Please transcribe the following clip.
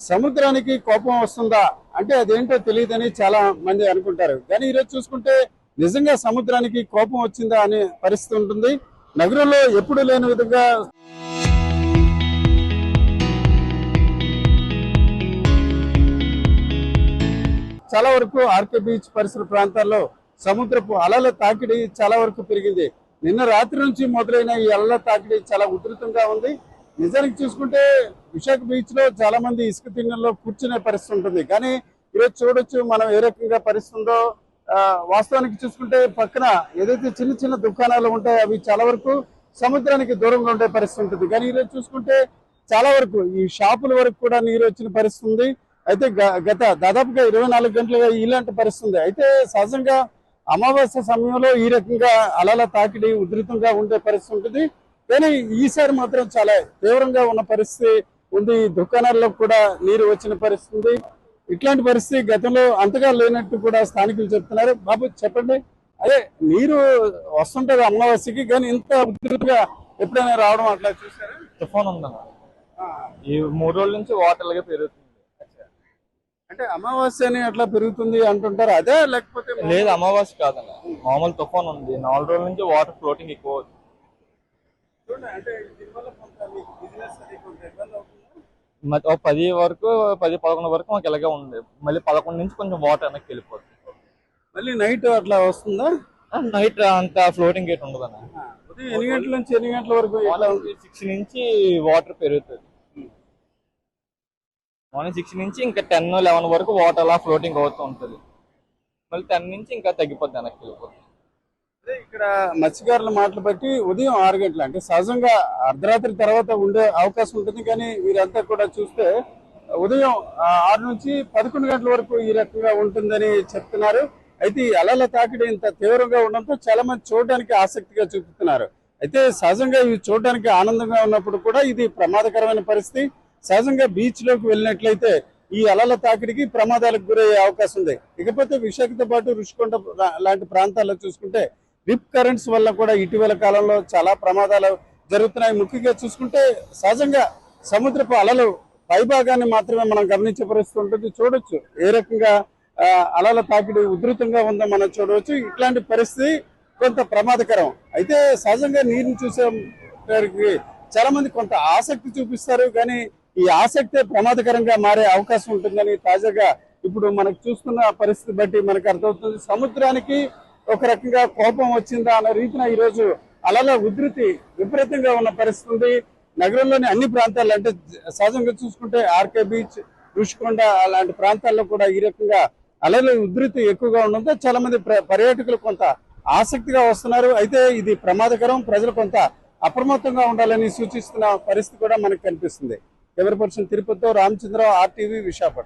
సముద్రానికి కోపం వస్తుందా అంటే అదేంటో తెలియదని చాలా మంది అనుకుంటారు. కానీ ఈరోజు చూసుకుంటే నిజంగా సముద్రానికి కోపం వచ్చిందా అనే పరిస్థితి ఉంటుంది. నగరంలో ఎప్పుడు లేని విధంగా చాలా వరకు ఆర్కే బీచ్ పరిసర ప్రాంతాల్లో సముద్రపు అలల తాకిడి చాలా వరకు పెరిగింది. నిన్న రాత్రి నుంచి మొదలైన ఈ అలల తాకిడి చాలా ఉధృతంగా ఉంది. నిజానికి చూసుకుంటే విశాఖ బీచ్ లో చాలా మంది ఇసుక తిన్నెల్లో కూర్చునే పరిస్థితి ఉంటుంది. కానీ ఈరోజు చూడొచ్చు మనం ఏ రకంగా పరిస్థితి ఉందో. వాస్తవానికి చూసుకుంటే పక్కన ఏదైతే చిన్న చిన్న దుకాణాలు ఉంటాయో అవి చాలా వరకు సముద్రానికి దూరంగా ఉండే పరిస్థితి ఉంటుంది. కానీ ఈరోజు చూసుకుంటే చాలా వరకు ఈ షాపుల వరకు కూడా నీరు వచ్చిన పరిస్థితి ఉంది. అయితే గత దాదాపుగా 24 గంటలుగా ఇలాంటి పరిస్థితి ఉంది. అయితే సహజంగా అమావాస్య సమయంలో ఈ రకంగా అలల తాకిడి ఉధృతంగా ఉండే పరిస్థితి ఉంటుంది. కానీ ఈసారి మాత్రం చాలా తీవ్రంగా ఉన్న పరిస్థితి ఉంది. దుకాణాల్లో కూడా నీరు వచ్చిన పరిస్థితి ఉంది. ఇట్లాంటి పరిస్థితి గతంలో అంతగా లేనట్టు కూడా స్థానికులు చెప్తున్నారు. బాబు చెప్పండి, అదే నీరు వస్తుంటది అమావాస్యకి, కానీ ఇంత ఉధృతంగా ఎప్పుడైనా రావడం అట్లా చూసారా? తుఫాన్ ఉందన్న, ఈ 3 రోజుల నుంచి వాటర్ లాగా పెరుగుతుంది. అంటే అమావాస్యని అట్లా పెరుగుతుంది అంటుంటారు, అదే లేకపోతే? లేదు, అమావాస్య కాదన్న, మామూలు తుఫాన్ ఉంది. 4 రోజుల నుంచి వాటర్ ఫ్లోటింగ్ ఎక్కువ అవుతుంది. అంటే దీనివల్ల కొంత బిజినెస్ అది కొంత ఇబ్బంది అవుతుంది. 10-11 వరకు మాకు ఇలాగే ఉంది. మళ్ళీ 11 నుంచి కొంచెం వాటర్ వెనక్కి వెళ్ళిపోతుంది. మళ్ళీ నైట్ అట్లా వస్తుందా? నైట్ అంత ఫ్లోటింగ్ గేట్ ఉండదు అన్న. ఉదయం ఎన్ని గంటల నుంచి ఎన్ని గంటల వరకు? 6 నుంచి వాటర్ పెరుగుతుంది. మార్నింగ్ 6 నుంచి ఇంకా 10-11 వరకు వాటర్ అలా ఫ్లోటింగ్ అవుతూ ఉంటుంది. మళ్ళీ 10 నుంచి ఇంకా తగ్గిపోద్ది, వెనక్కి వెళ్ళిపోతుంది. ఇక్కడ మత్స్యకారుల మాటలు బట్టి ఉదయం 6 గంటలు అంటే సహజంగా అర్ధరాత్రి తర్వాత ఉండే అవకాశం ఉంటుంది. కానీ వీరంతా కూడా చూస్తే ఉదయం 6 నుంచి 11 గంటల వరకు ఈ రకంగా ఉంటుందని చెప్తున్నారు. అయితే ఈ అలల తాకిడి ఇంత తీవ్రంగా ఉండడంతో చాలా మంది చూడడానికి ఆసక్తిగా చూపుతున్నారు. అయితే సహజంగా ఇవి చూడడానికి ఆనందంగా ఉన్నప్పుడు కూడా ఇది ప్రమాదకరమైన పరిస్థితి. సహజంగా బీచ్ లోకి వెళ్ళినట్లయితే ఈ అలల తాకిడికి ప్రమాదాలకు గురయ్యే అవకాశం ఉంది. ఇకపోతే విశాఖతో పాటు రుషికొండ లాంటి ప్రాంతాల్లో చూసుకుంటే రిప్ కరెంట్స్ వల్ల కూడా ఇటీవల కాలంలో చాలా ప్రమాదాలు జరుగుతున్నాయి. ముఖ్యంగా చూసుకుంటే సహజంగా సముద్రపు అలలు పైభాగాన్ని మాత్రమే మనం గమనించే పరిస్థితి ఉంటుంది. చూడొచ్చు ఏ రకంగా అలల తాకిడి ఉధృతంగా ఉందో మనం చూడవచ్చు. ఇట్లాంటి పరిస్థితి కొంత ప్రమాదకరం. అయితే సహజంగా నీరుని చూసే చాలా మంది కొంత ఆసక్తి చూపిస్తారు. కానీ ఈ ఆసక్తే ప్రమాదకరంగా మారే అవకాశం ఉంటుందని తాజాగా ఇప్పుడు మనకు చూస్తున్న పరిస్థితి బట్టి మనకు అర్థమవుతుంది. సముద్రానికి ఒక రకంగా కోపం వచ్చిందా అన్న రీతిన ఈరోజు అలల ఉధృతి విపరీతంగా ఉన్న పరిస్థితి ఉంది. నగరంలోని అన్ని ప్రాంతాల్లో అంటే సహజంగా చూసుకుంటే ఆర్కే బీచ్, రుషికొండ అలాంటి ప్రాంతాల్లో కూడా ఈ రకంగా అలల ఉధృతి ఎక్కువగా ఉండడంతో చాలా మంది పర్యాటకులు కొంత ఆసక్తిగా వస్తున్నారు. అయితే ఇది ప్రమాదకరం, ప్రజలు కొంత అప్రమత్తంగా ఉండాలని సూచిస్తున్న పరిస్థితి కూడా మనకు కనిపిస్తుంది. Camera person తిరుపతితో Ramachandra Rao, RTV, Visakhapatnam.